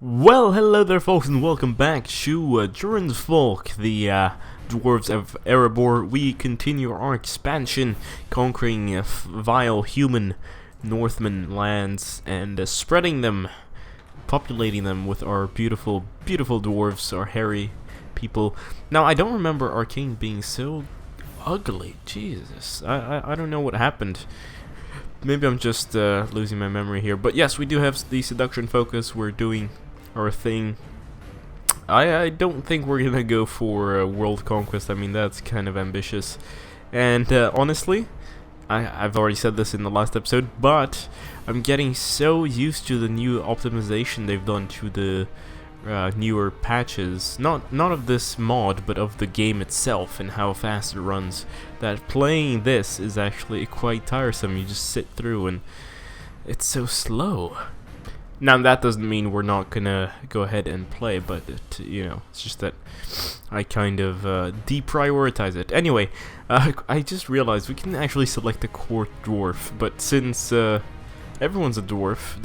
Well, hello there folks, and welcome back to Durin's Folk, the Dwarves of Erebor. We continue our expansion, conquering vile human Northman lands, and spreading them, populating them with our beautiful, beautiful dwarves, our hairy people. Now, I don't remember our king being so ugly. Jesus, I don't know what happened. Maybe I'm just losing my memory here. But yes, we do have the seduction focus. We're doing our thing. I don't think we're gonna go for world conquest. I mean, that's kind of ambitious. And honestly, I've already said this in the last episode, but I'm getting so used to the new optimization they've done to the newer patches. Not of this mod, but of the game itself and how fast it runs. That playing this is actually quite tiresome. You just sit through and it's so slow. Now, that doesn't mean we're not gonna go ahead and play, but it's just that I kind of deprioritize it. Anyway, I just realized we can actually select a court dwarf, but since everyone's a dwarf,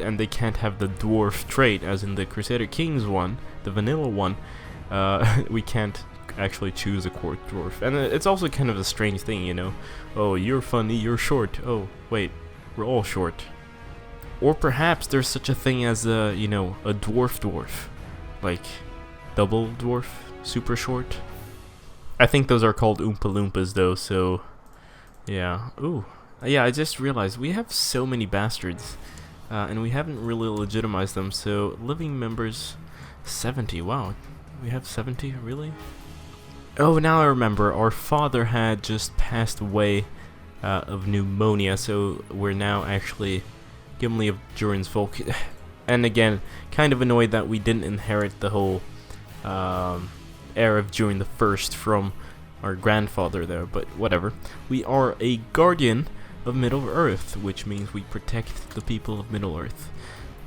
and they can't have the dwarf trait, as in the Crusader Kings one, the vanilla one, we can't actually choose a court dwarf. And it's also kind of a strange thing, you know. Oh, you're funny, you're short. Oh, wait, we're all short. Or perhaps there's such a thing as a dwarf, like double dwarf, super short. I think those are called Oompa Loompas though, so yeah. Ooh, yeah, I just realized we have so many bastards, and we haven't really legitimized them, so living members, 70, wow, we have 70, really? Oh, now I remember, our father had just passed away of pneumonia, so we're now actually Gimli of Durin's Folk. And again, kind of annoyed that we didn't inherit the whole heir of Durin the First from our grandfather there, but whatever. We are a guardian of Middle Earth, which means we protect the people of Middle Earth.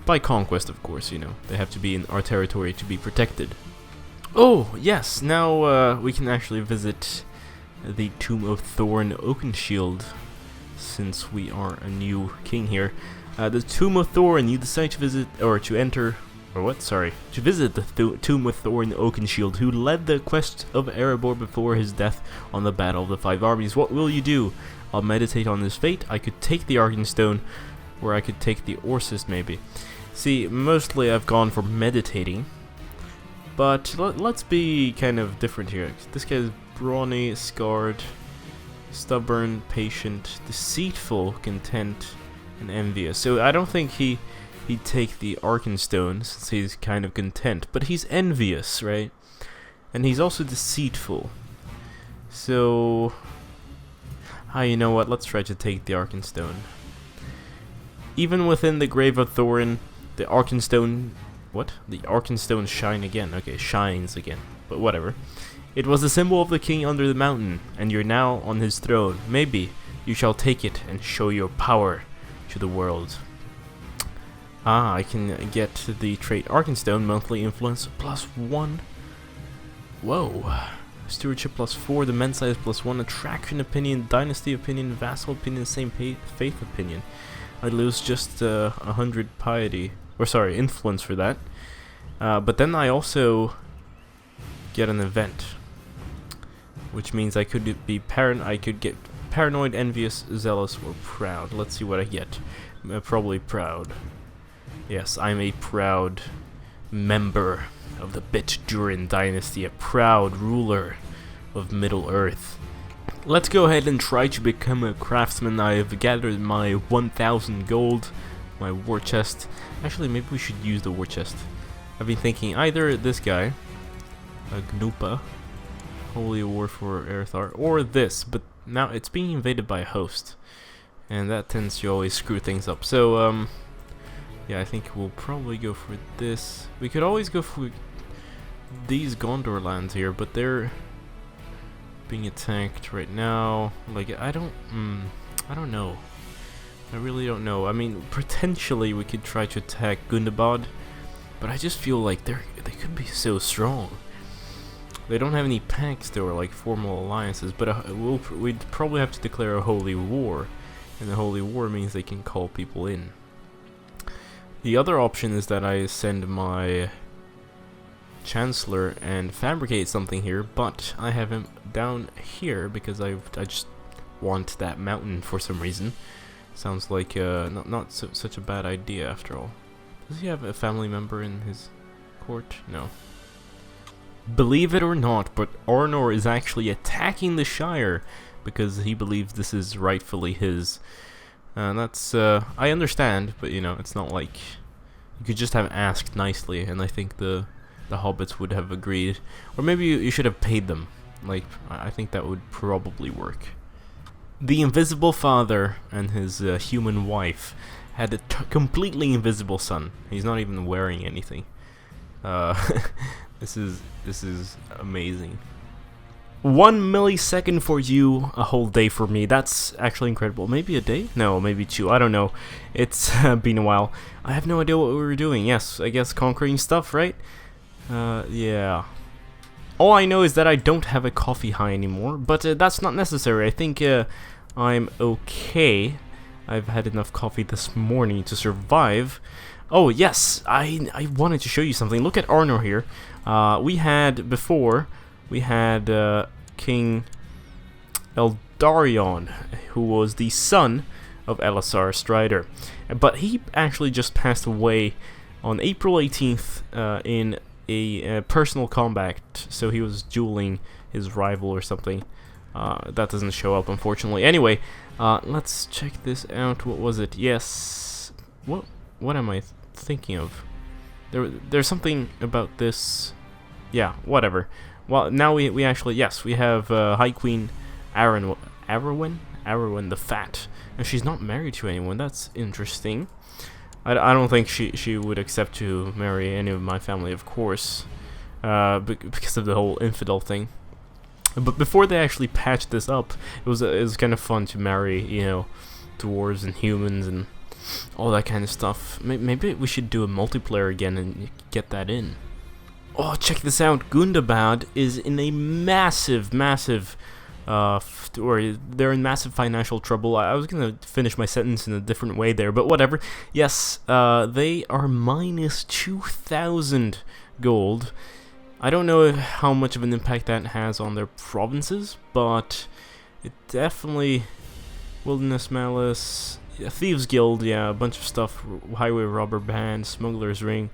By conquest, of course, you know. They have to be in our territory to be protected. Oh, yes, now we can actually visit the tomb of Thorin Oakenshields, since we are a new king here. The tomb of Thorin, you decide to visit, to visit the tomb of Thorin Oakenshields, who led the quest of Erebor before his death on the Battle of the Five Armies. What will you do? I'll meditate on his fate. I could take the Arkenstone, or I could take the Orsis, maybe. See, mostly I've gone for meditating, but let's be kind of different here. This guy's brawny, scarred, stubborn, patient, deceitful, content, and envious. So I don't think he'd take the Arkenstone, since he's kind of content, but he's envious, right? And he's also deceitful. So you know what, let's try to take the Arkenstone. Even within the grave of Thorin, the Arkenstone shines again, but whatever. It was the symbol of the king under the mountain, and you're now on his throne. Maybe you shall take it and show your power to the world. I can get the trait Arkenstone, monthly influence +1. Whoa. Stewardship +4, the men size +1, attraction opinion, dynasty opinion, vassal opinion, same faith opinion. I lose just 100 influence for that. But then I also get an event, which means I could get paranoid, envious, zealous, or proud. Let's see what I get. Probably proud. Yes, I'm a proud member of the Durin dynasty, a proud ruler of Middle Earth. Let's go ahead and try to become a craftsman. I've gathered my 1,000 gold, my war chest. Actually, maybe we should use the war chest. I've been thinking either this guy, a Gnupa, Holy War for Ellesar, or this, but now it's being invaded by a host, and that tends to always screw things up. So, yeah, I think we'll probably go for this. We could always go for these Gondor lands here, but they're being attacked right now. Like, I don't know. I really don't know. I mean, potentially we could try to attack Gundabad, but I just feel like they could be so strong. They don't have any pacts though, or like formal alliances, but we'd probably have to declare a holy war, and the holy war means they can call people in. The other option is that I send my Chancellor and fabricate something here, but I have him down here because I just want that mountain for some reason. Sounds like not such a bad idea after all. Does he have a family member in his court? No. Believe it or not, but Arnor is actually attacking the Shire because he believes this is rightfully his. That's I understand, but you know, it's not like you could just have asked nicely, and I think the hobbits would have agreed, or maybe you should have paid them. Like, I think that would probably work. The Invisible Father and his human wife had a completely invisible son. He's not even wearing anything. This is amazing. 1 millisecond for you, a whole day for me. That's actually incredible. Maybe a day? No, maybe 2. I don't know. It's been a while. I have no idea what we were doing. Yes, I guess conquering stuff, right? Yeah. All I know is that I don't have a coffee high anymore, but that's not necessary. I think I'm okay. I've had enough coffee this morning to survive. Oh, yes, I wanted to show you something. Look at Arnor here. We had King Eldarion, who was the son of Ellesar Stider. But he actually just passed away on April 18th in a personal combat, so he was dueling his rival or something. That doesn't show up, unfortunately. Anyway, let's check this out. What was it? Yes. What am I thinking of? There's something about this. Yeah, whatever. Well, now we actually, yes, we have High Queen Arwen the Fat, and she's not married to anyone. That's interesting. I don't think she would accept to marry any of my family, of course, because of the whole infidel thing. But before they actually patched this up, it was kind of fun to marry, you know, dwarves and humans and all that kind of stuff. Maybe we should do a multiplayer again and get that in. Oh, check this out! Gundabad is in a massive, or they're in massive financial trouble. I was gonna finish my sentence in a different way there, but whatever. Yes, they are minus 2,000 gold. I don't know how much of an impact that has on their provinces, but it definitely... Wilderness Malice, Thieves Guild, yeah, a bunch of stuff, Highway Robber Band, Smuggler's Ring.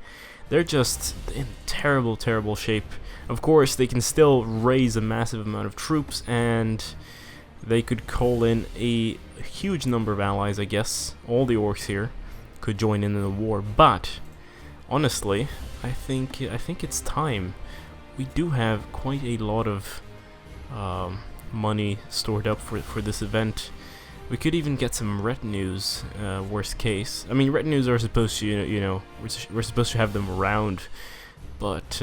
They're just in terrible, terrible shape. Of course, they can still raise a massive amount of troops, and they could call in a huge number of allies, I guess. All the orcs here could join in the war, but honestly, I think it's time. We do have quite a lot of money stored up for this event. We could even get some retinues, worst case. I mean, retinues are supposed to, you know, we're supposed to have them around, but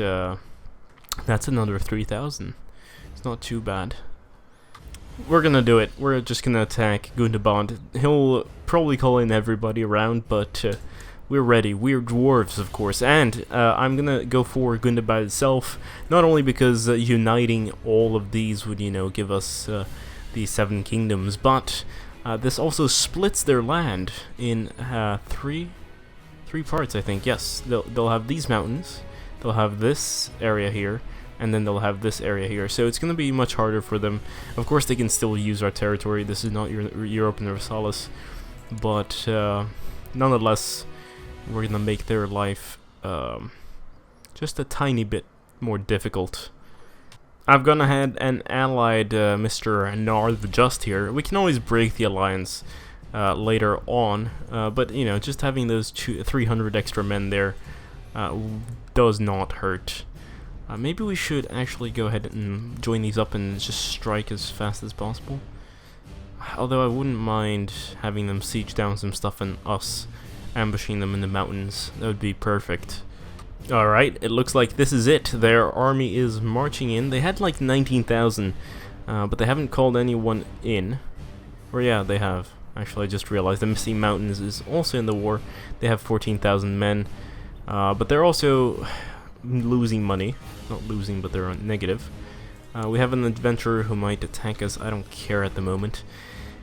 that's another 3,000. It's not too bad. We're gonna do it. We're just gonna attack Gundabad. He'll probably call in everybody around, but we're ready. We're dwarves, of course, and I'm gonna go for Gundabad itself, not only because uniting all of these would, you know, give us the 7 kingdoms, but this also splits their land in three parts, I think. Yes, they'll have these mountains, they'll have this area here, and then they'll have this area here. So it's going to be much harder for them. Of course, they can still use our territory. This is not Europe and Versailles, but nonetheless, we're going to make their life just a tiny bit more difficult. I've gone ahead and allied Mr. Nar the Just here. We can always break the alliance later on, but you know, just having those 300 extra men there does not hurt. Maybe we should actually go ahead and join these up and just strike as fast as possible. Although I wouldn't mind having them siege down some stuff and us ambushing them in the mountains. That would be perfect. Alright, it looks like this is it. Their army is marching in. They had like 19,000, but they haven't called anyone in. Or yeah, they have. Actually, I just realized the Misty Mountains is also in the war. They have 14,000 men, but they're also losing money. Not losing, but they're on negative. We have an adventurer who might attack us. I don't care at the moment.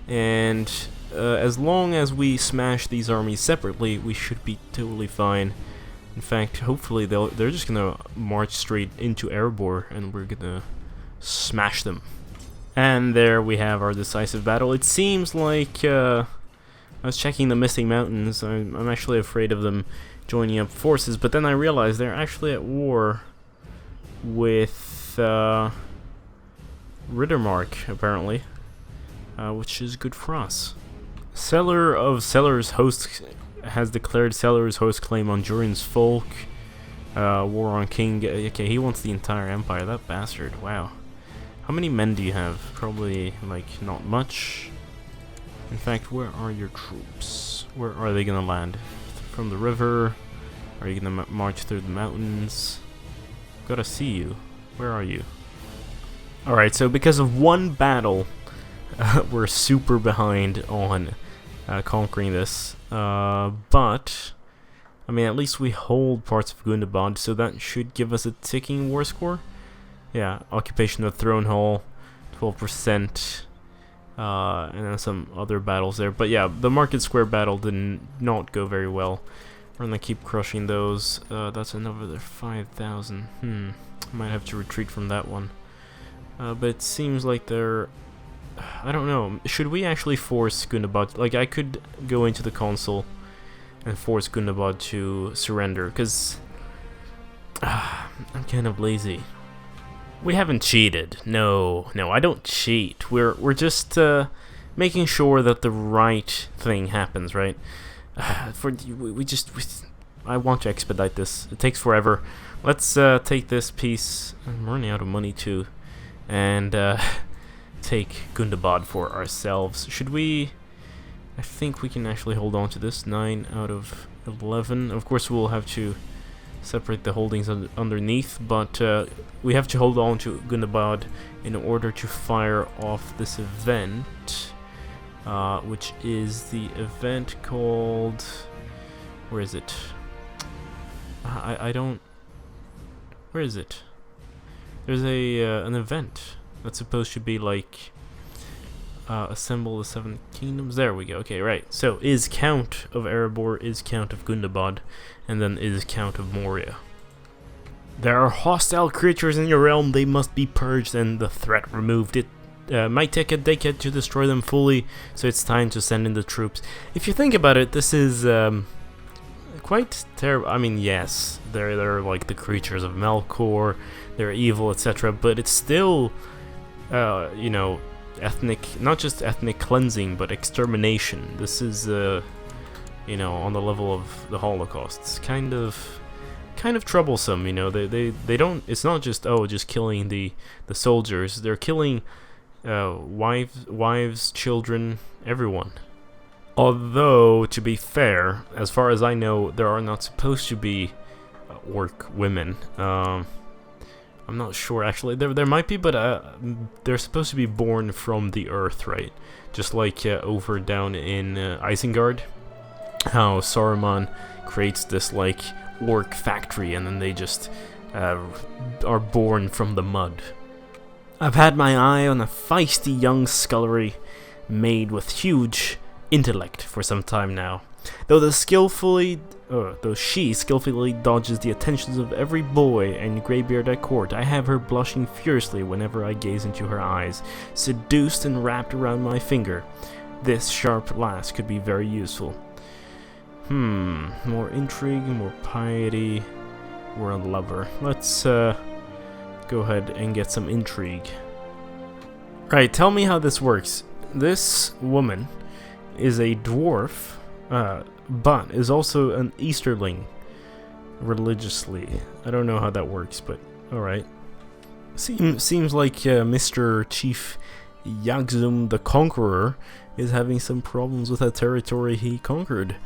and as long as we smash these armies separately, we should be totally fine. In fact, hopefully they're just gonna march straight into Erebor, and we're gonna smash them. And there we have our decisive battle. It seems like I was checking the missing mountains. I'm actually afraid of them joining up forces, but then I realized they're actually at war with Riddermark, apparently, which is good for us. Seller of Seller's Host has declared Seller's Host claim on Durin's folk. War on King. Okay, he wants the entire empire. That bastard. Wow. How many men do you have? Probably, like, not much. In fact, where are your troops? Where are they gonna land? From the river? Are you gonna march through the mountains? Gotta see you. Where are you? Alright, so because of one battle, we're super behind on conquering this. But, I mean, at least we hold parts of Gundabad, so that should give us a ticking war score. Yeah, occupation of Throne Hall, 12%, and then some other battles there. But yeah, the Market Square battle did not go very well. We're gonna keep crushing those. That's another 5,000. Might have to retreat from that one. But it seems like they're... I don't know. Should we actually force Gundabad? Like, I could go into the console and force Gundabad to surrender, because I'm kind of lazy. We haven't cheated. No, I don't cheat. We're just making sure that the right thing happens, right? I want to expedite this. It takes forever. Let's take this piece. I'm running out of money too, and take Gundabad for ourselves. Should we? I think we can actually hold on to this. 9 out of 11. Of course, we'll have to separate the holdings underneath, but we have to hold on to Gundabad in order to fire off this event, which is the event called... Where is it? I don't... Where is it? There's an event that's supposed to be like assemble the 7 kingdoms. There we go. Okay, right. So is Count of Erebor, is Count of Gundabad, and then is Count of Moria. There are hostile creatures in your realm. They must be purged and the threat removed. It might take a decade to destroy them fully, so it's time to send in the troops. If you think about it, this is quite terrible. I mean, yes, they're like the creatures of Melkor, they're evil, etc., but it's still, you know, ethnic, not just ethnic cleansing, but extermination. This is, you know, on the level of the Holocaust. It's kind of troublesome, you know. They don't. It's not just just killing the soldiers. They're killing wives, children, everyone. Although, to be fair, as far as I know, there are not supposed to be orc women. I'm not sure, actually. There might be, but they're supposed to be born from the earth, right? Just like over down in Isengard, how Saruman creates this, like, orc factory, and then they just are born from the mud. I've had my eye on a feisty young scullery made with huge intellect for some time now. Though she skillfully dodges the attentions of every boy and greybeard at court, I have her blushing furiously whenever I gaze into her eyes, seduced and wrapped around my finger. This sharp lass could be very useful. More intrigue, more piety, we're a lover. Let's go ahead and get some intrigue. Right, tell me how this works. This woman is a dwarf, but is also an Easterling religiously. I don't know how that works, but alright. Seems like Mr. Chief Yagzum the Conqueror is having some problems with that territory he conquered.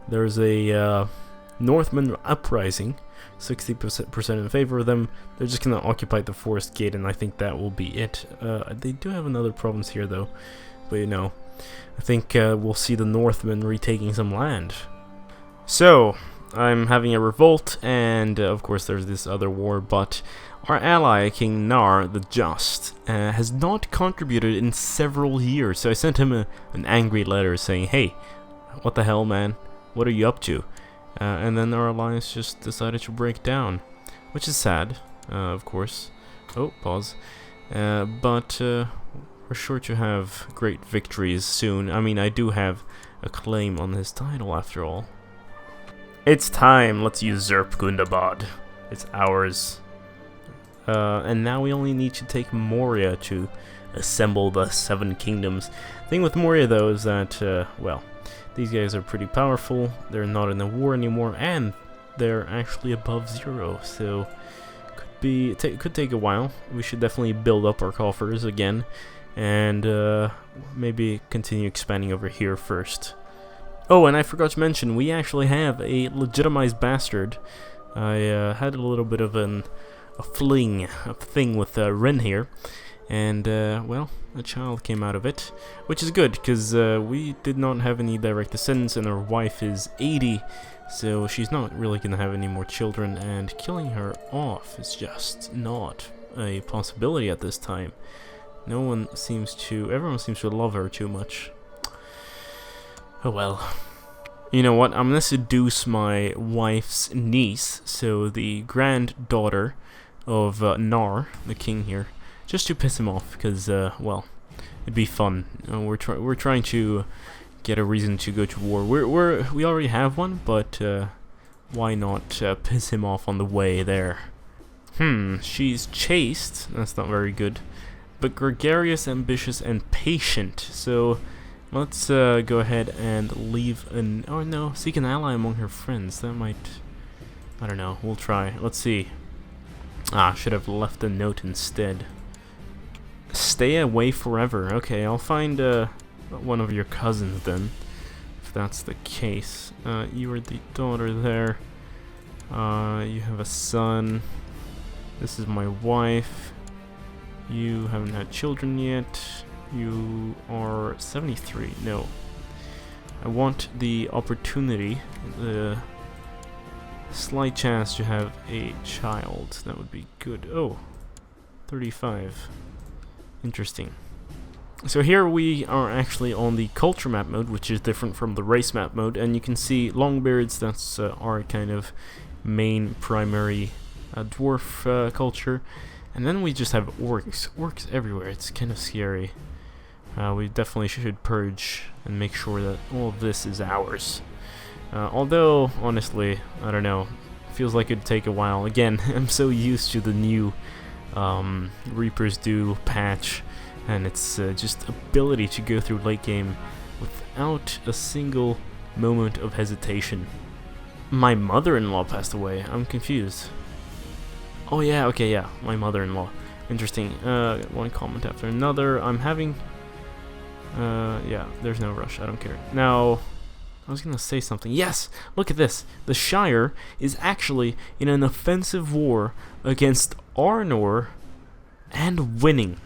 There's a Northman uprising, 60% in favor of them. They're just gonna occupy the Forest Gate, and I think that will be it. They do have another province here, though, but you know, I think we'll see the Northmen retaking some land. So, I'm having a revolt, and of course there's this other war, but our ally, King Nar the Just, has not contributed in several years, so I sent him an angry letter saying, hey, what the hell, man? What are you up to? And then our alliance just decided to break down, which is sad, of course. Oh, pause. But we're sure to have great victories soon. I mean, I do have a claim on his title, after all. It's time, let's usurp Gundabad. It's ours. And now we only need to take Moria to assemble the 7 kingdoms. The thing with Moria, though, is that, well, these guys are pretty powerful, they're not in the war anymore, and they're actually above 0, so could take a while. We should definitely build up our coffers again, and maybe continue expanding over here first. Oh, and I forgot to mention, we actually have a legitimized bastard. I had a little bit of a thing with Ren here, and well, a child came out of it, which is good, because we did not have any direct descendants, and our wife is 80, so she's not really going to have any more children, and killing her off is just not a possibility at this time. Everyone seems to love her too much. Oh well. You know what, I'm gonna seduce my wife's niece, so the granddaughter of Nar, the king here, just to piss him off, because, well, it'd be fun. We're trying to get a reason to go to war. We already have one, but why not piss him off on the way there? She's chaste, that's not very good, but gregarious, ambitious, and patient, so let's go ahead and leave seek an ally among her friends. That might, I don't know, we'll try. Let's see. Should have left a note instead. Stay away forever. Okay, I'll find one of your cousins then, if that's the case. You are the daughter there. You have a son. This is my wife. You haven't had children yet. You are 73. No. I want the opportunity, the slight chance to have a child. That would be good. Oh, 35. Interesting. So here we are actually on the culture map mode, which is different from the race map mode, and you can see Longbeards, that's our kind of main primary dwarf culture. And then we just have orcs everywhere. It's kind of scary. We definitely should purge and make sure that all of this is ours. Although, honestly, I don't know. Feels like it'd take a while. Again, I'm so used to the new Reaper's Due patch, and its just ability to go through late game without a single moment of hesitation. My mother-in-law passed away. I'm confused. Oh yeah, okay, yeah, my mother-in-law. Interesting. One comment after another. I'm having... yeah, there's no rush. I don't care. Now, I was gonna say something. Yes! Look at this! The Shire is actually in an offensive war against Arnor and winning.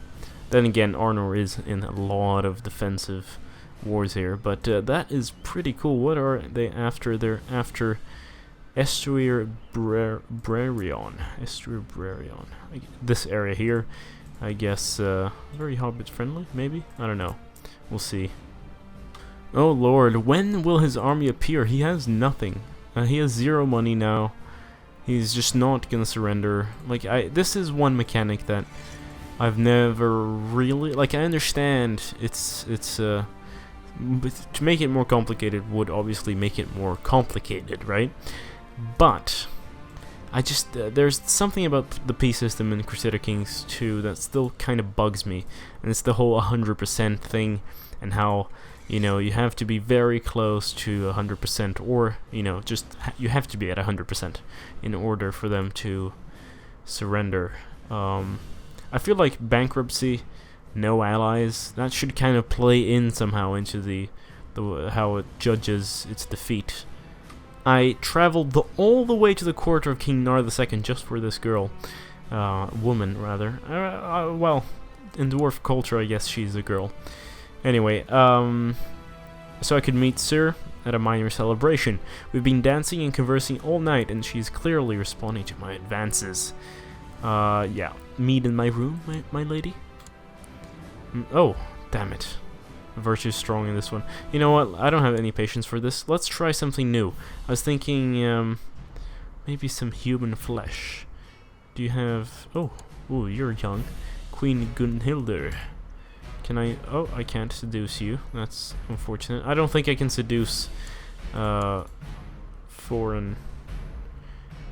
Then again, Arnor is in a lot of defensive wars here, but that is pretty cool. What are they after? They're after Estuary Brerion. Estuary Brerion. This area here, I guess, very Hobbit friendly, maybe? I don't know. We'll see. Oh lord, when will his army appear? He has nothing. He has 0 money now. He's just not gonna surrender. Like, this is one mechanic that I've never really... Like, I understand but to make it more complicated would obviously make it more complicated, right? But I just there's something about the peace system in Crusader Kings 2 that still kind of bugs me, and it's the whole 100% thing, and how, you know, you have to be very close to 100%, or, you know, just you have to be at 100% in order for them to surrender. I feel like bankruptcy, no allies, that should kind of play in somehow into the how it judges its defeat. I traveled all the way to the court of King Nar II just for this girl. Woman, rather. Well, in dwarf culture, I guess she's a girl. Anyway, so I could meet Sir. at a minor celebration. We've been dancing and conversing all night, and she's clearly responding to my advances. Yeah. Meet in my room, my lady? Oh, damn it. Virtue's strong in this one. You know what? I don't have any patience for this. Let's try something new. I was thinking, maybe some human flesh. Do you have... Oh, ooh, you're young. Queen Gunhildr. Can I... Oh, I can't seduce you. That's unfortunate. I don't think I can seduce foreign...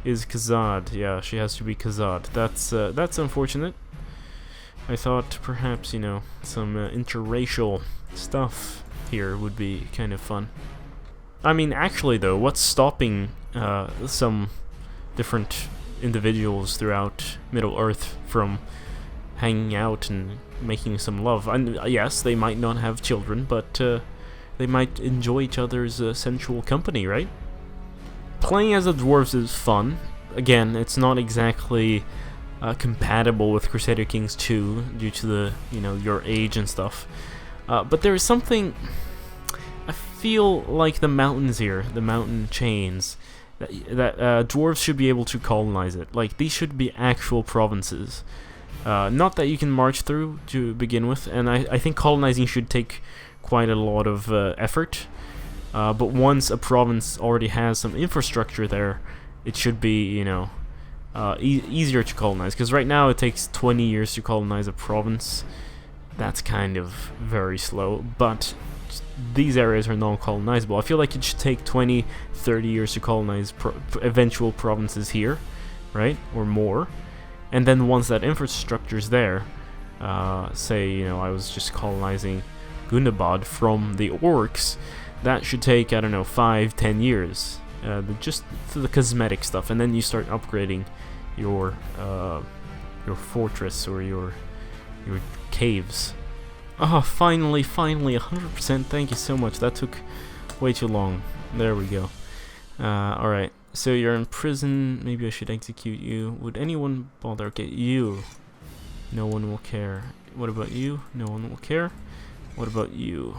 Is Khazad. Yeah, she has to be Khazad. That's unfortunate. I thought perhaps, you know, some interracial stuff here would be kind of fun. I mean, actually though, what's stopping some different individuals throughout Middle-earth from hanging out and making some love? And yes, they might not have children, but they might enjoy each other's sensual company, right? Playing as the dwarves is fun. Again, it's not exactly compatible with Crusader Kings 2 due to the, you know, your age and stuff. But there is something... I feel like the mountains here, the mountain chains, that dwarves should be able to colonize it. Like, these should be actual provinces. Not that you can march through to begin with, and I think colonizing should take quite a lot of effort. But once a province already has some infrastructure there, it should be, you know, easier to colonize. Because right now it takes 20 years to colonize a province. That's kind of very slow, but these areas are non-colonizable. I feel like it should take 20, 30 years to colonize eventual provinces here, right? Or more. And then once that infrastructure is there, say, you know, I was just colonizing Gundabad from the orcs, that should take, I don't know, 5-10 years, just for the cosmetic stuff, and then you start upgrading your fortress or your caves. Oh, finally, 100%. Thank you so much. That took way too long. There we go. All right. So you're in prison. Maybe I should execute you. Would anyone bother? Okay, you. No one will care. What about you? No one will care. What about you?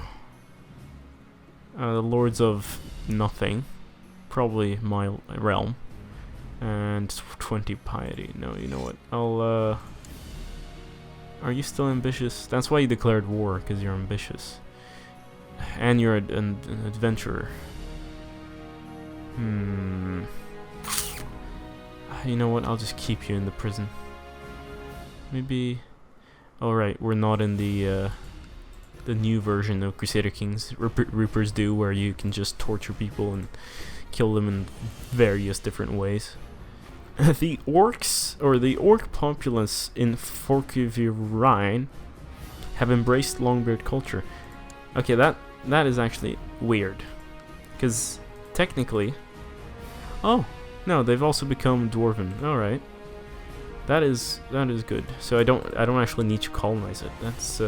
The Lords of Nothing. Probably my realm. And 20 piety. No, you know what? I'll, Are you still ambitious? That's why you declared war, because you're ambitious. And you're an adventurer. You know what? I'll just keep you in the prison. Maybe... Oh, right. We're not in the new version of Crusader Kings Reapers do, where you can just torture people and kill them in various different ways. The orcs, or the orc populace in Forkyvirine, have embraced Longbeard culture. Okay, that is actually weird, because technically... Oh, no, they've also become Dwarven. All right, that is good. So I don't actually need to colonize it. That's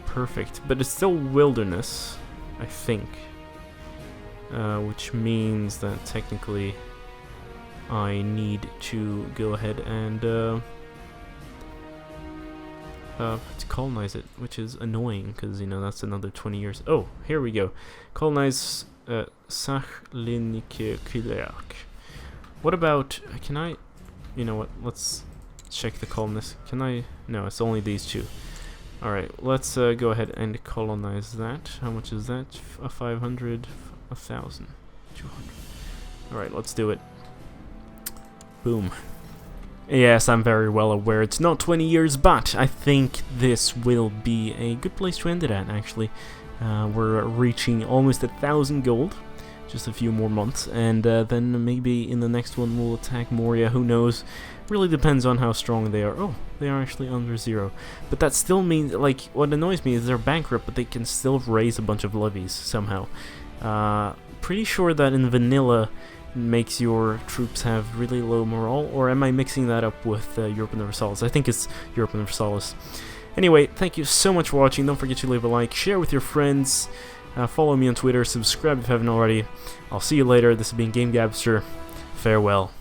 perfect. But it's still wilderness, I think, which means that technically I need to go ahead and to colonize it, which is annoying because, you know, that's another 20 years. Oh, here we go. Colonize Sachlinkiak. What about, can I, you know what, let's check the colonists. Can I, no, it's only these two. Alright, let's go ahead and colonize that. How much is that? 500, 1,000, 200. Alright, let's do it. Boom. Yes, I'm very well aware it's not 20 years, but I think this will be a good place to end it at, actually. We're reaching almost 1,000 gold. Just a few more months, and then maybe in the next one we'll attack Moria, who knows. Really depends on how strong they are. Oh, they are actually under 0. But that still means, like, what annoys me is they're bankrupt, but they can still raise a bunch of levies somehow. Pretty sure that in vanilla makes your troops have really low morale, or am I mixing that up with Europe Universalis? I think it's Europe Universalis. Anyway, thank you so much for watching. Don't forget to leave a like, share with your friends, follow me on Twitter, subscribe if you haven't already. I'll see you later. This has been GameGabster. Farewell.